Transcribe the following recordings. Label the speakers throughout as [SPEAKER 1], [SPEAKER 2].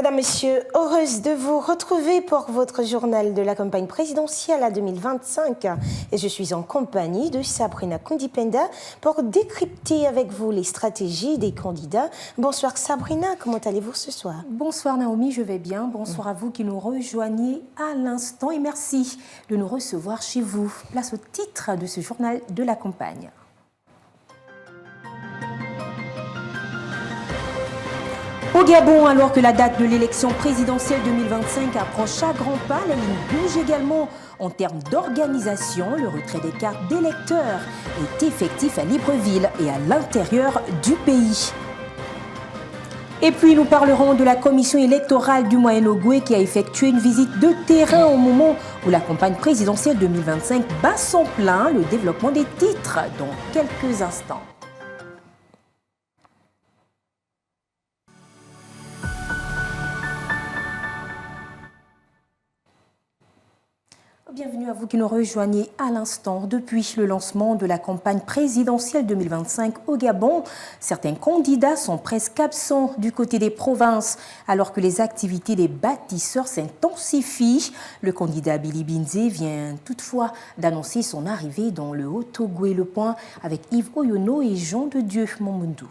[SPEAKER 1] Mesdames, Messieurs, heureuse de vous retrouver pour votre journal de la campagne présidentielle à 2025. Et je suis en compagnie de Sabrina Kundipenda pour décrypter avec vous les stratégies des candidats. Bonsoir Sabrina, comment allez-vous ce soir?
[SPEAKER 2] Bonsoir Naomi, je vais bien. Bonsoir à vous qui nous rejoignez à l'instant et merci de nous recevoir chez vous. Place au titre de ce journal de la campagne. Au Gabon, alors que la date de l'élection présidentielle 2025 approche à grands pas, la ligne bouge également en termes d'organisation. Le retrait des cartes d'électeurs est effectif à Libreville et à l'intérieur du pays. Et puis nous parlerons de la commission électorale du Moyen-Ogooué qui a effectué une visite de terrain au moment où la campagne présidentielle 2025 bat son plein. Le développement des titres dans quelques instants. Bienvenue à vous qui nous rejoignez à l'instant. Depuis le lancement de la campagne présidentielle 2025 au Gabon, certains candidats sont presque absents du côté des provinces, alors que les activités des bâtisseurs s'intensifient. Le candidat Billy Binze vient toutefois d'annoncer son arrivée dans le Haut-Ogooué. Le point avec Yves Oyono et Jean de Dieu Momundou.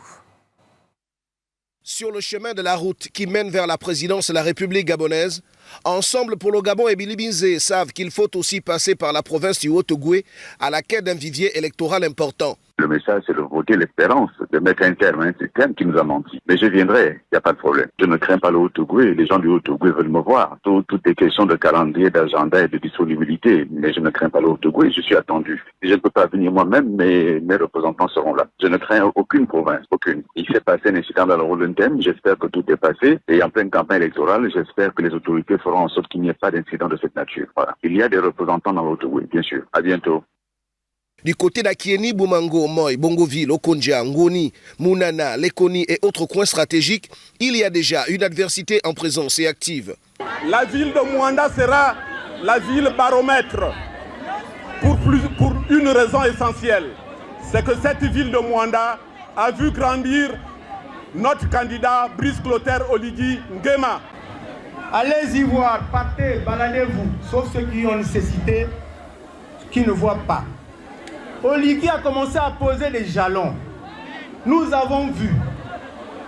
[SPEAKER 3] Sur le chemin de la route qui mène vers la présidence de la République gabonaise, Ensemble pour le Gabon et Billy Binze savent qu'il faut aussi passer par la province du Haut-Ogooué à la quête d'un vivier électoral important.
[SPEAKER 4] Le message, c'est de voter l'espérance, de mettre un terme à un système qui nous a menti. Mais je viendrai, il n'y a pas de problème. Je ne crains pas le Haut-Ogooué, les gens du Haut-Ogooué veulent me voir. Toutes les questions de calendrier, d'agenda et de disponibilité. Mais je ne crains pas le Haut-Ogooué, je suis attendu. Si je ne peux pas venir moi-même, mais mes représentants seront là. Je ne crains aucune province, aucune. Il s'est passé un incident dans le Rwandem, j'espère que tout est passé. Et en pleine campagne électorale, j'espère que les autorités feront en sorte qu'il n'y ait pas d'incident de cette nature. Voilà. Il y a des représentants dans le Haut-Ogooué, bien sûr. À bientôt.
[SPEAKER 3] Du côté d'Akieni, Boumango, Moy, Bongoville, Okonja, Ngoni, Mounana, Lekoni et autres coins stratégiques, il y a déjà une adversité en présence et active.
[SPEAKER 5] La ville de Mwanda sera la ville baromètre pour une raison essentielle. C'est que cette ville de Mwanda a vu grandir notre candidat Brice Clotaire Oligui Nguema.
[SPEAKER 6] Allez-y voir, partez, baladez-vous, sauf ceux qui ont nécessité, qui ne voient pas. Oligui a commencé à poser les jalons. Nous avons vu.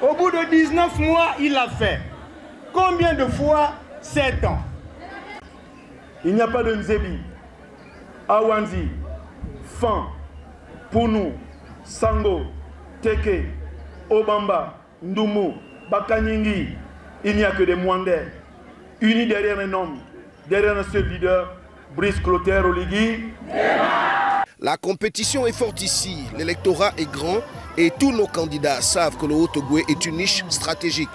[SPEAKER 6] Au bout de 19 mois, il l'a fait. Combien de fois? 7 ans.
[SPEAKER 5] Il n'y a pas de Nzebi, Awanzi, Fan, Pounou, Sango, Teke, Obamba, Ndoumou, Bakanyingi. Il n'y a que des Mwandais, unis derrière un homme, derrière un seul leader, Brice Clotaire Oligui.
[SPEAKER 3] La compétition est forte ici, l'électorat est grand et tous nos candidats savent que le Haut-Ogooué est une niche stratégique.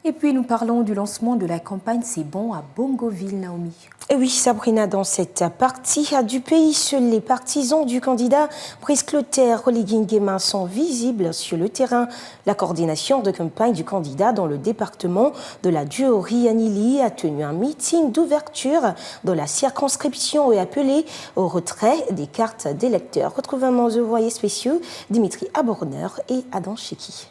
[SPEAKER 2] Et puis nous parlons du lancement de la campagne C'est bon à Bongoville, Naomi.
[SPEAKER 1] Et oui, Sabrina, dans cette partie du pays, seuls les partisans du candidat Brice Clotaire Oligui Nguema sont visibles sur le terrain. La coordination de campagne du candidat dans le département de la Diori-Anili a tenu un meeting d'ouverture de la circonscription et appelé au retrait des cartes d'électeurs. Retrouvons nos envoyés spéciaux Dimitri Aborner et Adam Cheki.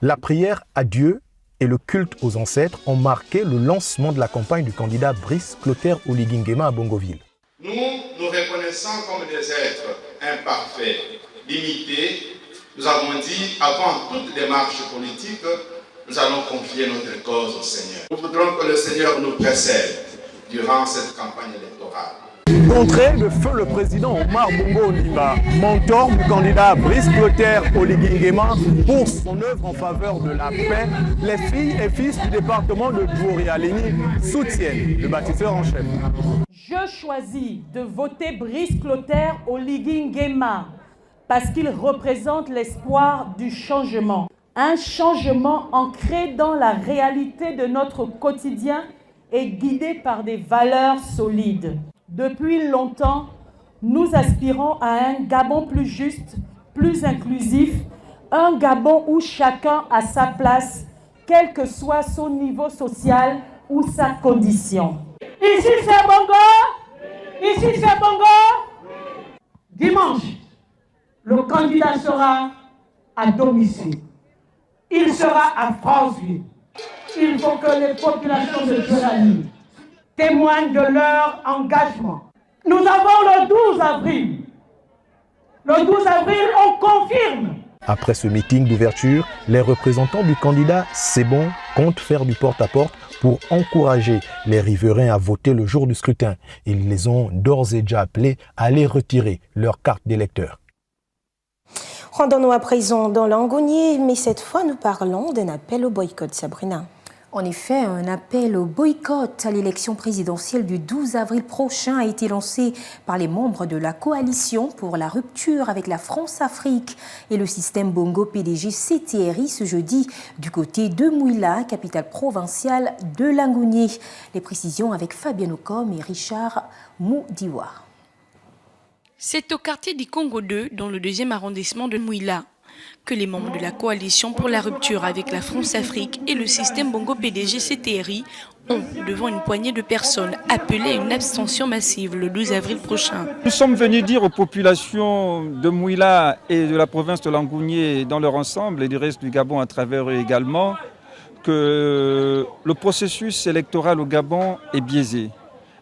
[SPEAKER 7] La prière à Dieu et le culte aux ancêtres ont marqué le lancement de la campagne du candidat Brice Clotaire Oligui Nguema à Bongoville.
[SPEAKER 8] Nous nous reconnaissons comme des êtres imparfaits, limités. Nous avons dit, avant toute démarche politique, nous allons confier notre cause au Seigneur. Nous voudrons que le Seigneur nous précède durant cette campagne électorale.
[SPEAKER 9] Contrer de feu le président Omar Bongo Ondimba, mentor du candidat Brice Clotaire Oligui Nguema pour son œuvre en faveur de la paix, les filles et fils du département de Diori-Anili soutiennent le bâtisseur en chef.
[SPEAKER 10] Je choisis de voter Brice Clotaire Oligui Nguema parce qu'il représente l'espoir du changement. Un changement ancré dans la réalité de notre quotidien et guidé par des valeurs solides. Depuis longtemps, nous aspirons à un Gabon plus juste, plus inclusif, un Gabon où chacun a sa place, quel que soit son niveau social ou sa condition. Ici c'est Bongo, ici c'est Bongo. Dimanche, le candidat sera à domicile. Il sera à Franceville. il faut que les populations de Djolani témoignent de leur engagement. Nous avons le 12 avril. Le 12 avril, on confirme.
[SPEAKER 7] Après ce meeting d'ouverture, les représentants du candidat C'est bon comptent faire du porte-à-porte pour encourager les riverains à voter le jour du scrutin. Ils les ont d'ores et déjà appelés à aller retirer leur carte d'électeur.
[SPEAKER 1] Rendons-nous à présent dans l'Angonier, mais cette fois nous parlons d'un appel au boycott, Sabrina.
[SPEAKER 2] En effet, un appel au boycott à l'élection présidentielle du 12 avril prochain a été lancé par les membres de la coalition pour la rupture avec la France-Afrique et le système Bongo PDG CTRI ce jeudi du côté de Mouila, capitale provinciale de l'Angonier. Les précisions avec Fabien Ocom et Richard Moudiwa.
[SPEAKER 11] C'est au quartier du Congo 2, dans le 2e arrondissement de Mouila, que les membres de la coalition pour la rupture avec la France-Afrique et le système Bongo PDG CTRI ont, devant une poignée de personnes, appelé à une abstention massive le 12 avril prochain.
[SPEAKER 12] Nous sommes venus dire aux populations de Mouila et de la province de Langounié dans leur ensemble et du reste du Gabon à travers eux également que le processus électoral au Gabon est biaisé.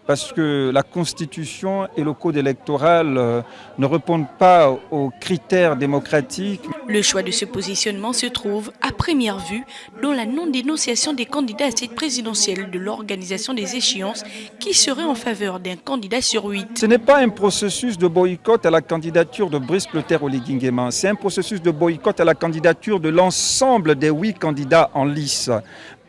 [SPEAKER 12] Parce que la Constitution et le Code électoral ne répondent pas aux critères démocratiques.
[SPEAKER 11] Le choix de ce positionnement se trouve, à première vue, dans la non-dénonciation des candidats à cette présidentielle de l'organisation des échéances qui serait en faveur d'un candidat sur 8.
[SPEAKER 12] Ce n'est pas un processus de boycott à la candidature de Brice Clotaire Oligui Nguema, c'est un processus de boycott à la candidature de l'ensemble des 8 candidats en lice.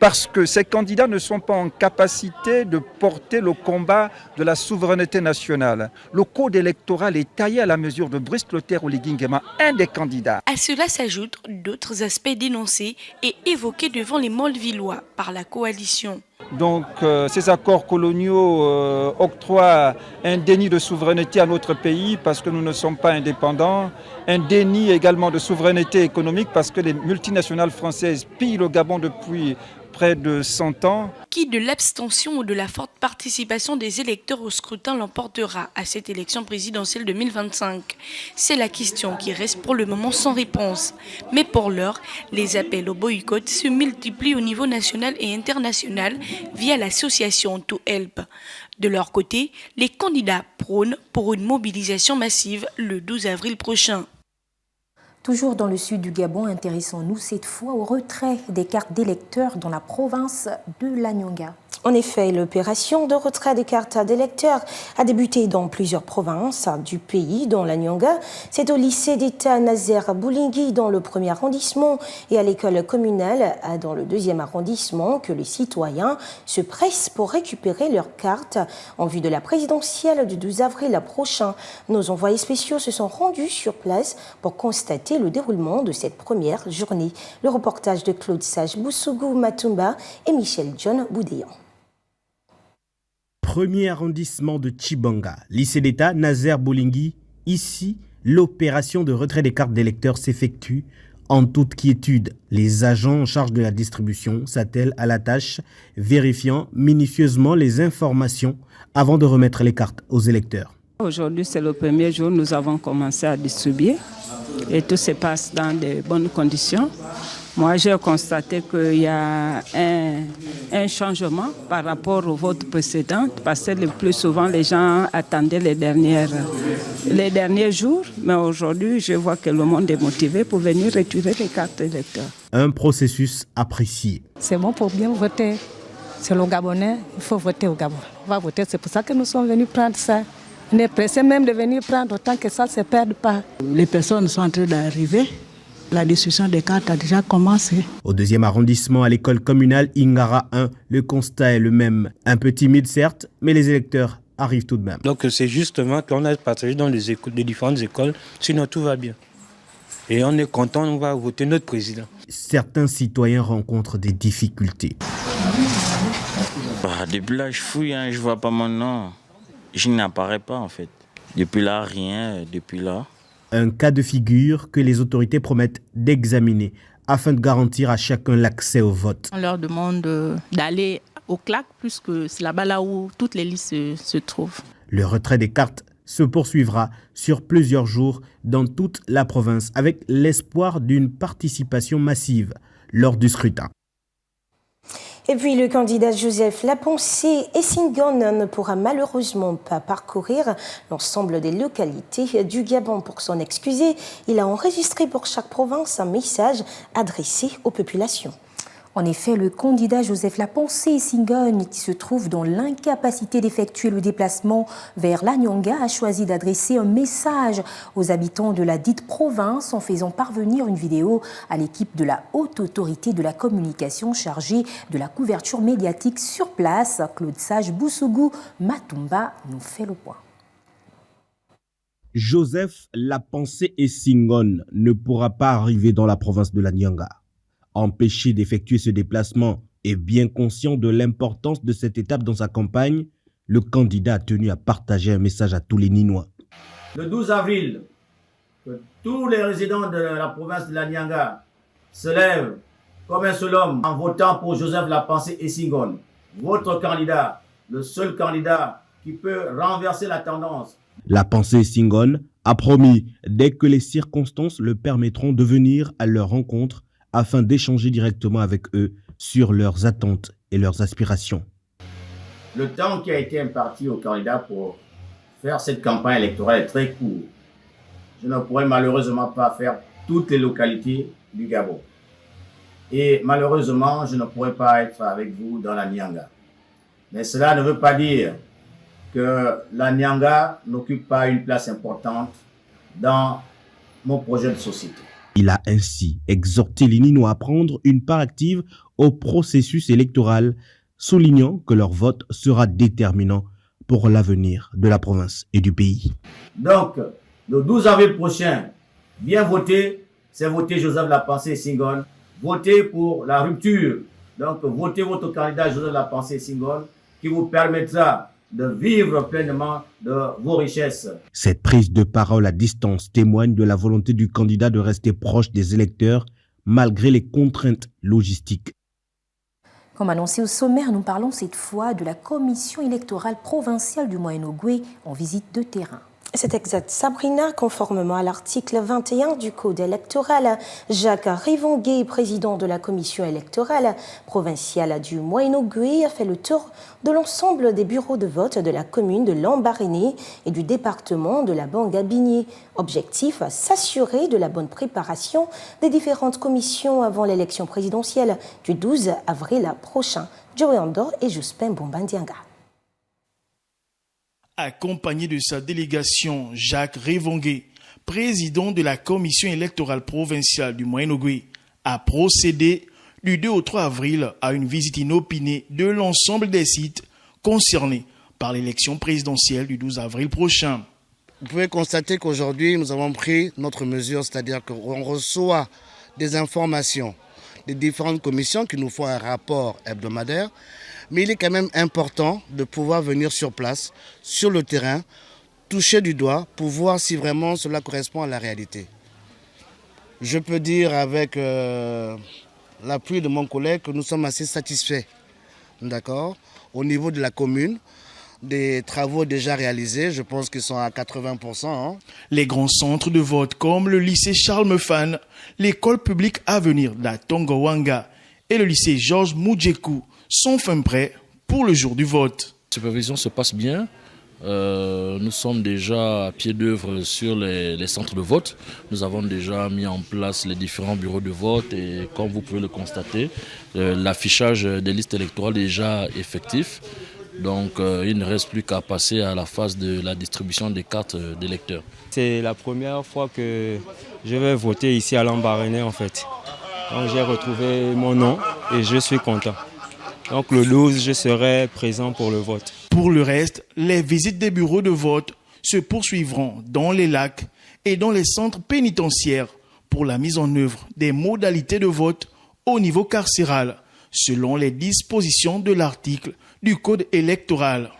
[SPEAKER 12] Parce que ces candidats ne sont pas en capacité de porter le combat de la souveraineté nationale. Le code électoral est taillé à la mesure de Brice Clotaire Oligui Nguema, un des candidats.
[SPEAKER 11] À cela s'ajoutent d'autres aspects dénoncés et évoqués devant les Molvillois par la coalition.
[SPEAKER 12] Donc ces accords coloniaux octroient un déni de souveraineté à notre pays parce que nous ne sommes pas indépendants, un déni également de souveraineté économique parce que les multinationales françaises pillent le Gabon depuis près de 100 ans.
[SPEAKER 11] Qui de l'abstention ou de la forte participation des électeurs au scrutin l'emportera à cette élection présidentielle 2025? C'est la question qui reste pour le moment sans réponse. Mais pour l'heure, les appels au boycott se multiplient au niveau national et international via l'association To Help. De leur côté, les candidats prônent pour une mobilisation massive le 12 avril prochain.
[SPEAKER 2] Toujours dans le sud du Gabon, intéressons-nous cette fois au retrait des cartes d'électeurs dans la province de l'Anyonga.
[SPEAKER 1] En effet, l'opération de retrait des cartes d'électeurs a débuté dans plusieurs provinces du pays, dont l'Anyonga. C'est au lycée d'État Nazer Boulingui dans le 1er arrondissement et à l'école communale dans le 2e arrondissement que les citoyens se pressent pour récupérer leurs cartes en vue de la présidentielle du 12 avril prochain. Nos envoyés spéciaux se sont rendus sur place pour constater le déroulement de cette première journée. Le reportage de Claude Sage Boussougou Matumba et Michel John Boudéan.
[SPEAKER 13] 1er arrondissement de Tchibanga, lycée d'État Nazer Boulingui. Ici, l'opération de retrait des cartes d'électeurs s'effectue en toute quiétude. Les agents en charge de la distribution s'attellent à la tâche, vérifiant minutieusement les informations avant de remettre les cartes aux électeurs.
[SPEAKER 14] Aujourd'hui, c'est le premier jour, nous avons commencé à distribuer et tout se passe dans de bonnes conditions. Moi, j'ai constaté qu'il y a un changement par rapport au vote précédent, parce que le plus souvent, les gens attendaient les derniers jours. Mais aujourd'hui, je vois que le monde est motivé pour venir retirer les cartes d'électeurs.
[SPEAKER 13] Un processus apprécié.
[SPEAKER 15] C'est bon pour bien voter. C'est le Gabonais, il faut voter au Gabon. On va voter, c'est pour ça que nous sommes venus prendre ça. On est pressés même de venir prendre autant que ça ne se perde pas.
[SPEAKER 16] Les personnes sont en train d'arriver. La distribution des cartes a déjà commencé.
[SPEAKER 13] Au 2e arrondissement, à l'école communale Ingara 1, le constat est le même. Un peu timide certes, mais les électeurs arrivent tout de même.
[SPEAKER 17] Donc c'est justement qu'on a partagé dans les différentes écoles, sinon tout va bien. Et on est content, on va voter notre président.
[SPEAKER 13] Certains citoyens rencontrent des difficultés.
[SPEAKER 18] Depuis là, je fouille, je ne vois pas mon nom. Je n'apparais pas en fait. Depuis là, rien, depuis là.
[SPEAKER 13] Un cas de figure que les autorités promettent d'examiner afin de garantir à chacun l'accès au vote.
[SPEAKER 19] On leur demande d'aller au CLAC puisque c'est là-bas là où toutes les listes se trouvent.
[SPEAKER 13] Le retrait des cartes se poursuivra sur plusieurs jours dans toute la province avec l'espoir d'une participation massive lors du scrutin.
[SPEAKER 1] Et puis le candidat Joseph Laponcé Essingon ne pourra malheureusement pas parcourir l'ensemble des localités du Gabon. Pour s'en excuser, il a enregistré pour chaque province un message adressé aux populations.
[SPEAKER 2] En effet, le candidat Joseph Laponcé Essingon, qui se trouve dans l'incapacité d'effectuer le déplacement vers l'Anyanga, a choisi d'adresser un message aux habitants de la dite province en faisant parvenir une vidéo à l'équipe de la haute autorité de la communication chargée de la couverture médiatique sur place. Claude Sage Boussougou Matumba nous fait le point.
[SPEAKER 13] Joseph Laponcé Essingon ne pourra pas arriver dans la province de l'Anyanga. Empêché d'effectuer ce déplacement et bien conscient de l'importance de cette étape dans sa campagne, le candidat a tenu à partager un message à tous les Ninois.
[SPEAKER 20] Le 12 avril, que tous les résidents de la province de l'Anyanga se lèvent comme un seul homme en votant pour Joseph Laponcé Essingon, votre candidat, le seul candidat qui peut renverser la tendance.
[SPEAKER 13] Laponcé Essingon a promis, dès que les circonstances le permettront, de venir à leur rencontre afin d'échanger directement avec eux sur leurs attentes et leurs aspirations.
[SPEAKER 20] Le temps qui a été imparti aux candidats pour faire cette campagne électorale est très court. Je ne pourrai malheureusement pas faire toutes les localités du Gabon. Et malheureusement, je ne pourrai pas être avec vous dans la Nyanga. Mais cela ne veut pas dire que la Nyanga n'occupe pas une place importante dans mon projet de société.
[SPEAKER 13] Il a ainsi exhorté les Ninois à prendre une part active au processus électoral, soulignant que leur vote sera déterminant pour l'avenir de la province et du pays.
[SPEAKER 20] Donc, le 12 avril prochain, bien voter, c'est voter Joseph Laponcé Essingon. Votez pour la rupture. Donc, votez votre candidat Joseph Laponcé Essingon qui vous permettra de vivre pleinement de vos richesses.
[SPEAKER 13] Cette prise de parole à distance témoigne de la volonté du candidat de rester proche des électeurs malgré les contraintes logistiques.
[SPEAKER 2] Comme annoncé au sommaire, nous parlons cette fois de la commission électorale provinciale du Moyen-Ogooué en visite de terrain.
[SPEAKER 1] C'est exact, Sabrina. Conformément à l'article 21 du Code électoral, Jacques Rivongué, président de la commission électorale provinciale du Moyen-Ogooué, a fait le tour de l'ensemble des bureaux de vote de la commune de Lambaréné et du département de la Bangabigné. Objectif, s'assurer de la bonne préparation des différentes commissions avant l'élection présidentielle du 12 avril prochain. Joey Andor et Jospin Bombandianga.
[SPEAKER 21] Accompagné de sa délégation, Jacques Rivongué, président de la commission électorale provinciale du Moyen-Ogooué, a procédé du 2 au 3 avril à une visite inopinée de l'ensemble des sites concernés par l'élection présidentielle du 12 avril prochain.
[SPEAKER 22] Vous pouvez constater qu'aujourd'hui, nous avons pris notre mesure, c'est-à-dire qu'on reçoit des informations des différentes commissions qui nous font un rapport hebdomadaire. Mais il est quand même important de pouvoir venir sur place, sur le terrain, toucher du doigt pour voir si vraiment cela correspond à la réalité. Je peux dire avec l'appui de mon collègue que nous sommes assez satisfaits, d'accord, au niveau de la commune, des travaux déjà réalisés, je pense qu'ils sont à 80%.
[SPEAKER 21] Les grands centres de vote comme le lycée Charles Mefan, l'école publique Avenir d'Atongawanga et le lycée Georges Moudjekou sont fin prêts pour le jour du vote.
[SPEAKER 23] La supervision se passe bien. Nous sommes déjà à pied d'œuvre sur les centres de vote. Nous avons déjà mis en place les différents bureaux de vote et comme vous pouvez le constater, l'affichage des listes électorales est déjà effectif. Donc il ne reste plus qu'à passer à la phase de la distribution des cartes d'électeurs.
[SPEAKER 24] C'est la première fois que je vais voter ici à Lambaréné en fait. Donc j'ai retrouvé mon nom et je suis content. Donc le 12, je serai présent pour le vote.
[SPEAKER 21] Pour le reste, les visites des bureaux de vote se poursuivront dans les lacs et dans les centres pénitentiaires pour la mise en œuvre des modalités de vote au niveau carcéral, selon les dispositions de l'article du Code électoral.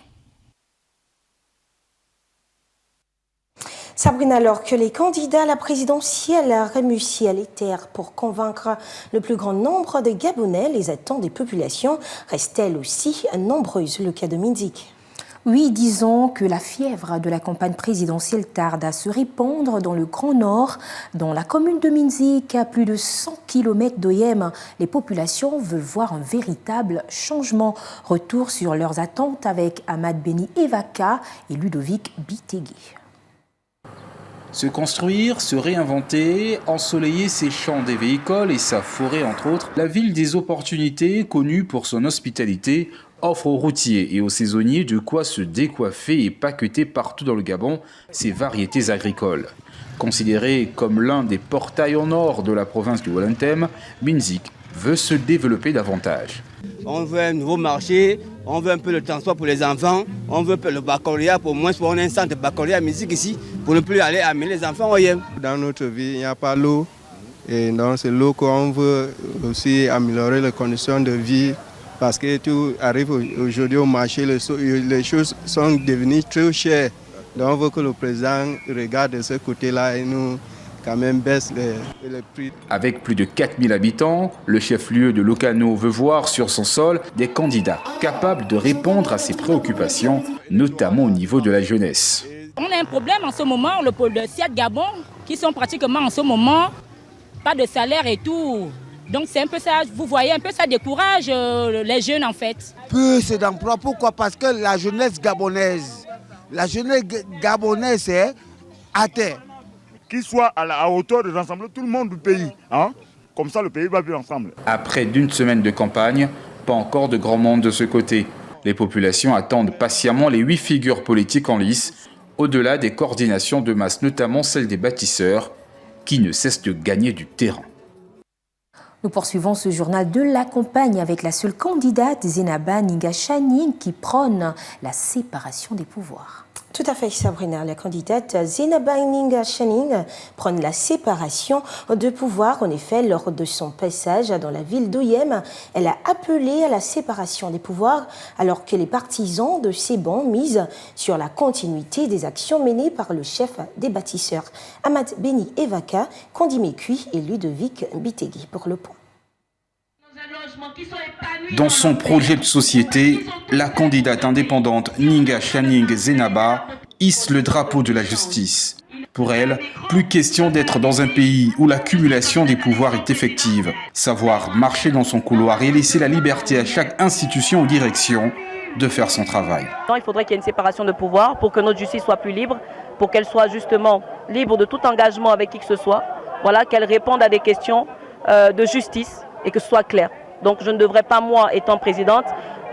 [SPEAKER 1] Sabrina, alors que les candidats à la présidentielle réussi à l'éther pour convaincre le plus grand nombre de Gabonais, les attentes des populations restent elles aussi nombreuses, le cas de Minzik.
[SPEAKER 2] Oui, disons que la fièvre de la campagne présidentielle tarde à se répandre dans le Grand Nord. Dans la commune de Minzik, à plus de 100 km d'Oyem, les populations veulent voir un véritable changement. Retour sur leurs attentes avec Ahmad Beni Evaka et Ludovic Bitegui.
[SPEAKER 3] Se construire, se réinventer, ensoleiller ses champs des véhicules et sa forêt entre autres, la ville des opportunités, connue pour son hospitalité, offre aux routiers et aux saisonniers de quoi se décoiffer et paqueter partout dans le Gabon ses variétés agricoles. Considéré comme l'un des portails en or de la province du Walentem, Minzik veut se développer davantage.
[SPEAKER 4] On veut un nouveau marché, on veut un peu le transport pour les enfants, on veut le baccalauréat, pour moins pour un centre de baccalauréat Minzik ici, pour ne plus aller amener les enfants au Yem.
[SPEAKER 5] Dans notre vie, il n'y a pas l'eau, et dans c'est l'eau qu'on veut aussi améliorer les conditions de vie, parce que tout arrive aujourd'hui au marché, les choses sont devenues très chères. Donc on veut que le président regarde de ce côté-là et nous quand même baisse les prix.
[SPEAKER 3] Avec plus de 4000 habitants, le chef-lieu de Lokano veut voir sur son sol des candidats capables de répondre à ses préoccupations, notamment au niveau de la jeunesse.
[SPEAKER 6] On a un problème en ce moment, le pôle de SIAD Gabon, qui sont pratiquement en ce moment pas de salaire et tout. Donc c'est un peu ça, vous voyez, un peu ça décourage les jeunes en fait.
[SPEAKER 25] Peu d'emploi, pourquoi? Parce que la jeunesse gabonaise est à terre.
[SPEAKER 26] Qu'il soit à la hauteur de rassembler tout le monde du pays. Hein? Comme ça, le pays va vivre ensemble.
[SPEAKER 3] Après d'une semaine de campagne, pas encore de grand monde de ce côté. Les populations attendent patiemment les 8 figures politiques en lice, au-delà des coordinations de masse, notamment celles des bâtisseurs, qui ne cessent de gagner du terrain.
[SPEAKER 2] Nous poursuivons ce journal de la campagne avec la seule candidate, Zenaba Ninga Chaning, qui prône la séparation des pouvoirs.
[SPEAKER 1] Tout à fait, Sabrina. La candidate Zenaba Ninga Chaning prône la séparation de pouvoirs. En effet, lors de son passage dans la ville d'Oyem, elle a appelé à la séparation des pouvoirs alors que les partisans de Sebon misent sur la continuité des actions menées par le chef des bâtisseurs, Ahmad Beni Evaka, Kondime Kui et Ludovic Bitegui pour le point.
[SPEAKER 3] Dans son projet de société, la candidate indépendante Ninga Chaning Zenaba hisse le drapeau de la justice. Pour elle, plus question d'être dans un pays où l'accumulation des pouvoirs est effective. Savoir marcher dans son couloir et laisser la liberté à chaque institution ou direction de faire son travail.
[SPEAKER 27] Il faudrait qu'il y ait une séparation de pouvoirs pour que notre justice soit plus libre, pour qu'elle soit justement libre de tout engagement avec qui que ce soit. Voilà, qu'elle réponde à des questions de justice et que ce soit clair. Donc je ne devrais pas, moi, étant présidente,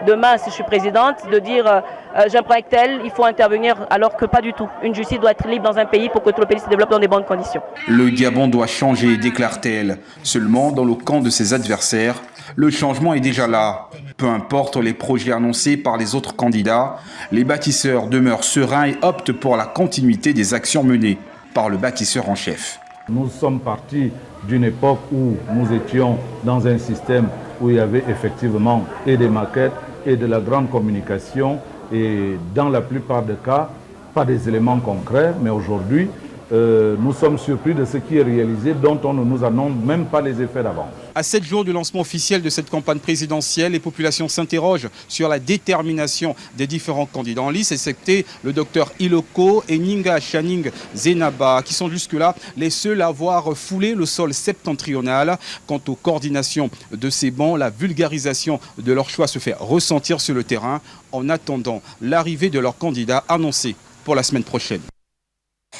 [SPEAKER 27] demain, si je suis présidente, de dire j'ai un projet tel, il faut intervenir, alors que pas du tout. Une justice doit être libre dans un pays pour que tout le pays se développe dans des bonnes conditions.
[SPEAKER 3] Le Gabon doit changer, déclare-t-elle. Seulement, dans le camp de ses adversaires, le changement est déjà là. Peu importe les projets annoncés par les autres candidats, les bâtisseurs demeurent sereins et optent pour la continuité des actions menées par le bâtisseur en chef.
[SPEAKER 28] Nous sommes partis d'une époque où nous étions dans un système où il y avait effectivement et des maquettes et de la grande communication et dans la plupart des cas, pas des éléments concrets, mais aujourd'hui, nous sommes surpris de ce qui est réalisé dont on ne nous annonce même pas les effets d'avance.
[SPEAKER 3] À 7 jours du lancement officiel de cette campagne présidentielle, les populations s'interrogent sur la détermination des différents candidats en lice, excepté le docteur Iloko et Ninga Chaning Zenaba, qui sont jusque-là les seuls à avoir foulé le sol septentrional. Quant aux coordinations de ces bancs, la vulgarisation de leur choix se fait ressentir sur le terrain en attendant l'arrivée de leur candidat annoncé pour la semaine prochaine.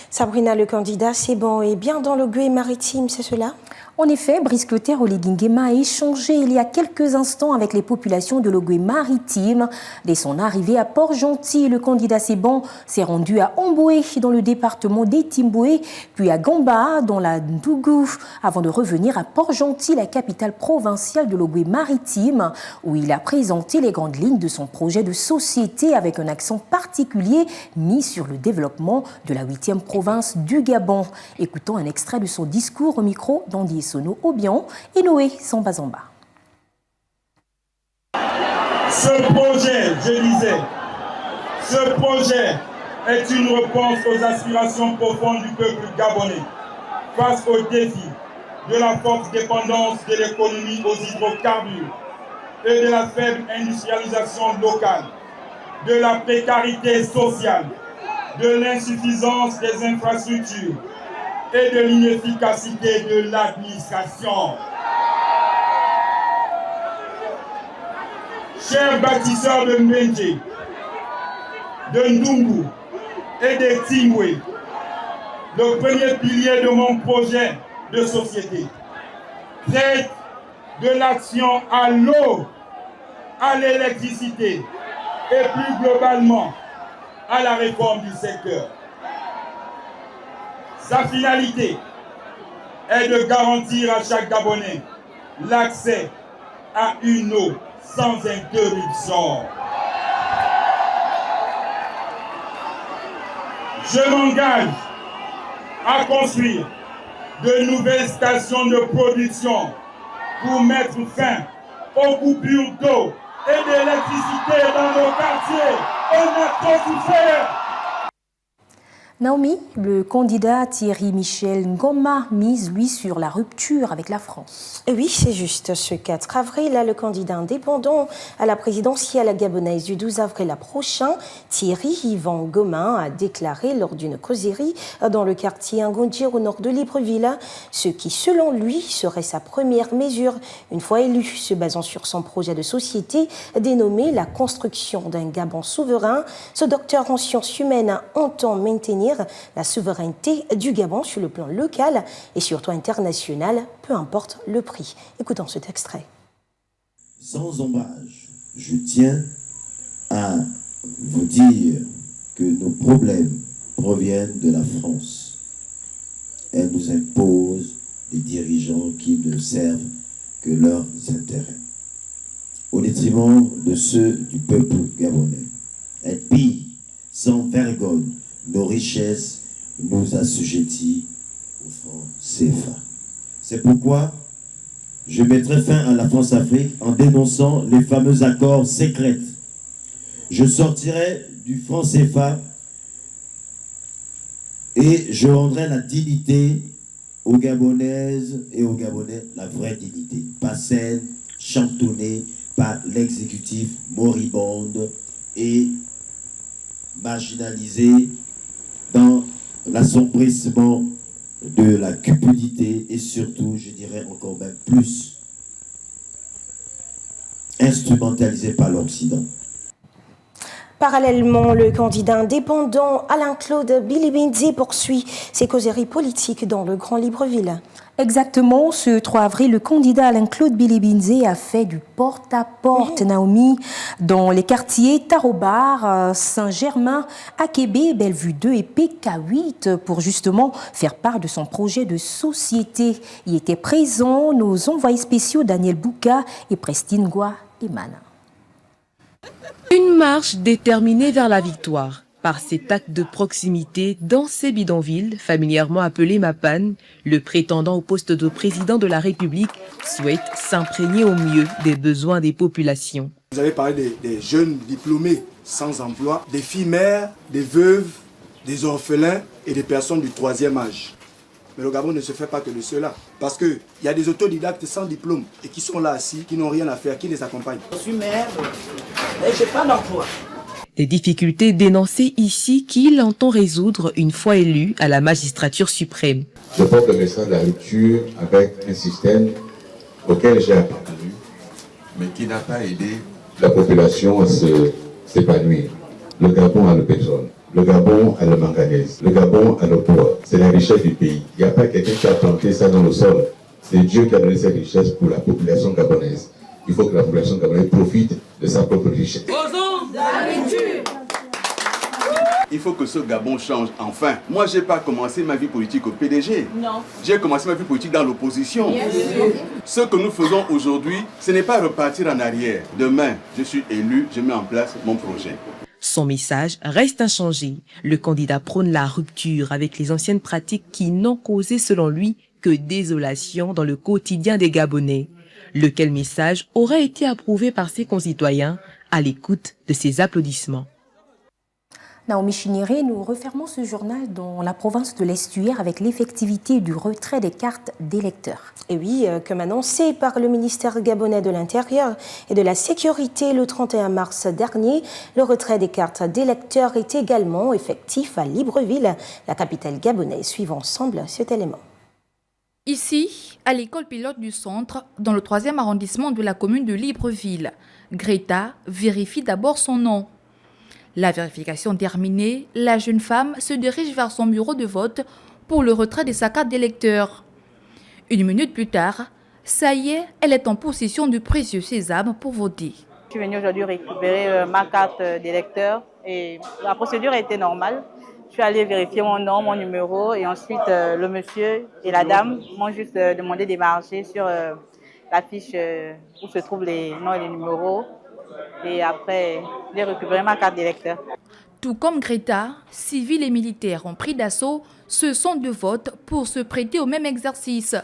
[SPEAKER 1] Sabrina, le candidat, c'est bon et bien dans le Gué maritime, c'est cela?
[SPEAKER 2] En effet, Brice Clotaire Oligui-Nguema a échangé il y a quelques instants avec les populations de l'Ogooué maritime. Dès son arrivée à Port-Gentil, le candidat Sebon s'est rendu à Omboué, dans le département d'Etimboué, puis à Gamba, dans la Ndougou, avant de revenir à Port-Gentil, la capitale provinciale de l'Ogooué maritime, où il a présenté les grandes lignes de son projet de société avec un accent particulier mis sur le développement de la 8e province du Gabon. Écoutons un extrait de son discours au micro d'Andy Sono Obion et Noé Sambazamba.
[SPEAKER 29] Ce projet, je disais, ce projet est une réponse aux aspirations profondes du peuple gabonais face aux défis de la forte dépendance de l'économie aux hydrocarbures et de la faible industrialisation locale. de la précarité sociale, de l'insuffisance des infrastructures et de l'inefficacité de l'administration. Chers bâtisseurs de Mbenje, de Ndungu et de Tingwe, le premier pilier de mon projet de société traite de l'action à l'eau, à l'électricité et plus globalement à la réforme du secteur. Sa finalité est de garantir à chaque Gabonais l'accès à une eau sans interruption. Je m'engage à construire de nouvelles stations de production pour mettre fin aux coupures d'eau et d'électricité dans nos quartiers. On a trop souffert.
[SPEAKER 2] Naomi, le candidat Thierry Michel Ngoma mise, lui, sur la rupture avec la France.
[SPEAKER 1] Et oui, c'est juste. Ce 4 avril, le candidat indépendant à la présidentielle gabonaise du 12 avril prochain, Thierry Yvan Ngoma, a déclaré lors d'une causerie dans le quartier Ngondir au nord de Libreville, ce qui, selon lui, serait sa première mesure, une fois élu, se basant sur son projet de société dénommé la construction d'un Gabon souverain. Ce docteur en sciences humaines entend maintenir la souveraineté du Gabon sur le plan local et surtout international, peu importe le prix. Écoutons cet extrait.
[SPEAKER 7] Sans ombrage, je tiens à vous dire que nos problèmes proviennent de la France. Elle nous impose des dirigeants qui ne servent que leurs intérêts, au détriment de ceux du peuple gabonais. Elle pille sans vergogne nos richesses, nous assujettit au franc CFA. C'est pourquoi je mettrai fin à la France-Afrique en dénonçant les fameux accords secrets. Je sortirai du franc CFA et je rendrai la dignité aux Gabonaises et aux Gabonais, la vraie dignité, pas celle chantonnée par l'exécutif moribonde et marginalisé dans l'assombrissement de la cupidité et surtout, je dirais encore même plus, instrumentalisé par l'Occident.
[SPEAKER 1] Parallèlement, le candidat indépendant Alain-Claude Bilibinze poursuit ses causeries politiques dans le Grand Libreville.
[SPEAKER 2] Exactement, ce 3 avril, le candidat Alain-Claude Bilibinze a fait du porte-à-porte, Naomi, dans les quartiers Tarobar, Saint-Germain, Akébé, Bellevue 2 et PK8 pour justement faire part de son projet de société. Y étaient présents nos envoyés spéciaux Daniel Bouka et Prestine Gua Emana.
[SPEAKER 8] Une marche déterminée vers la victoire. Par cet acte de proximité dans ces bidonvilles, familièrement appelés Mapan, le prétendant au poste de président de la République souhaite s'imprégner au mieux des besoins des populations.
[SPEAKER 9] Vous avez parlé des jeunes diplômés sans emploi, des filles mères, des veuves, des orphelins et des personnes du 3e âge. Mais le Gabon ne se fait pas que de cela. Parce qu'il y a des autodidactes sans diplôme et qui sont là assis, qui n'ont rien à faire, qui les accompagnent.
[SPEAKER 10] Je suis mère et je n'ai pas d'emploi.
[SPEAKER 8] Des difficultés dénoncées ici qu'il entend résoudre une fois élu à la magistrature suprême.
[SPEAKER 11] Je porte le message de la rupture avec un système auquel j'ai appartenu, mais qui n'a pas aidé la population à s'épanouir. Le Gabon a le pétrole, le Gabon a le manganèse, le Gabon a le bois. C'est la richesse du pays. Il n'y a pas quelqu'un qui a planté ça dans le sol. C'est Dieu qui a donné cette richesse pour la population gabonaise. Il faut que la population gabonaise profite de sa propre richesse.
[SPEAKER 12] Il faut que ce Gabon change enfin. Moi, je n'ai pas commencé ma vie politique au PDG.
[SPEAKER 10] Non.
[SPEAKER 12] J'ai commencé ma vie politique dans l'opposition. Ce que nous faisons aujourd'hui, ce n'est pas repartir en arrière. Demain, je suis élu, je mets en place mon projet.
[SPEAKER 8] Son message reste inchangé. Le candidat prône la rupture avec les anciennes pratiques qui n'ont causé, selon lui, que désolation dans le quotidien des Gabonais. Lequel message aurait été approuvé par ses concitoyens à l'écoute de ses applaudissements.
[SPEAKER 2] Naomi Chiniré, nous refermons ce journal dans la province de l'Estuaire avec l'effectivité du retrait des cartes d'électeurs.
[SPEAKER 1] Et oui, comme annoncé par le ministère gabonais de l'Intérieur et de la Sécurité le 31 mars dernier, le retrait des cartes d'électeurs est également effectif à Libreville, la capitale gabonaise. Suivons ensemble cet élément.
[SPEAKER 13] Ici, à l'école pilote du centre, dans le 3e arrondissement de la commune de Libreville, Greta vérifie d'abord son nom. La vérification terminée, la jeune femme se dirige vers son bureau de vote pour le retrait de sa carte d'électeur. 1 minute plus tard, ça y est, elle est en possession du précieux sésame pour voter.
[SPEAKER 27] Je suis venue aujourd'hui récupérer ma carte d'électeur et la procédure a été normale. Je suis allée vérifier mon nom, mon numéro et ensuite le monsieur et la dame m'ont juste demandé de marcher sur la fiche où se trouvent les noms et les numéros. Et après, j'ai récupéré ma carte d'électeur.
[SPEAKER 13] Tout comme Greta, civils et militaires ont pris d'assaut ce centre de vote pour se prêter au même exercice.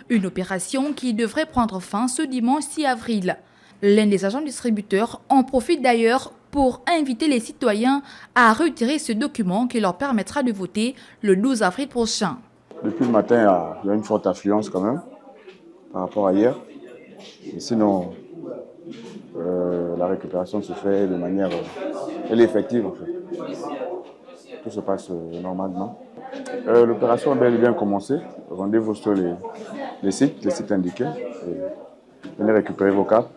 [SPEAKER 13] Une opération qui devrait prendre fin ce dimanche 6 avril. L'un des agents distributeurs en profite d'ailleurs pour inviter les citoyens à retirer ce document qui leur permettra de voter le 12 avril prochain.
[SPEAKER 14] Depuis le matin, il y a une forte affluence quand même par rapport à hier. Et sinon, la récupération se fait de manière elle est effective en fait. Tout se passe normalement. L'opération a bel et bien commencé. Rendez-vous sur les sites indiqués et venez récupérer vos cartes.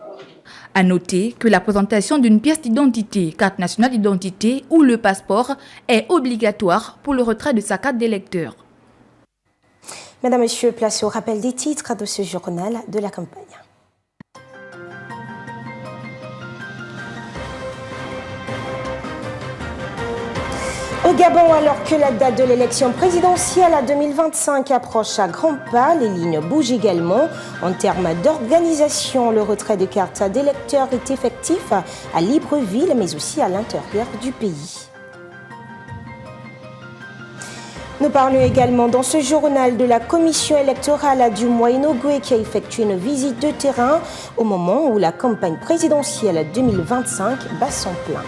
[SPEAKER 13] À noter que la présentation d'une pièce d'identité, carte nationale d'identité ou le passeport est obligatoire pour le retrait de sa carte d'électeur.
[SPEAKER 1] Mesdames, Messieurs, place au rappel des titres de ce journal de la campagne. Au Gabon, alors que la date de l'élection présidentielle à 2025 approche à grands pas, les lignes bougent également. En termes d'organisation, le retrait de cartes d'électeurs est effectif à Libreville, mais aussi à l'intérieur du pays. Nous parlons également dans ce journal de la commission électorale du Moyen-Ogooué qui a effectué une visite de terrain au moment où la campagne présidentielle 2025 bat son plein.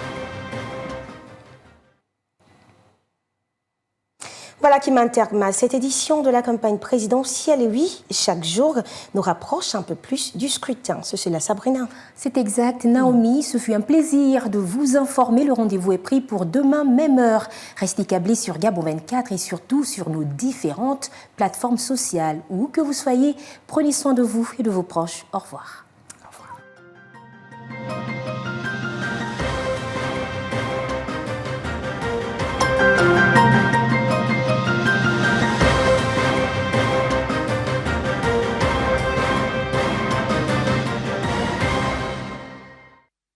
[SPEAKER 1] Voilà qui m'interme à cette édition de la campagne présidentielle. Et oui, chaque jour nous rapproche un peu plus du scrutin. C'est la Sabrina.
[SPEAKER 2] C'est exact. Naomi, ce fut un plaisir de vous informer. Le rendez-vous est pris pour demain, même heure. Restez câblés sur Gabon 24 et surtout sur nos différentes plateformes sociales. Où que vous soyez, prenez soin de vous et de vos proches. Au revoir.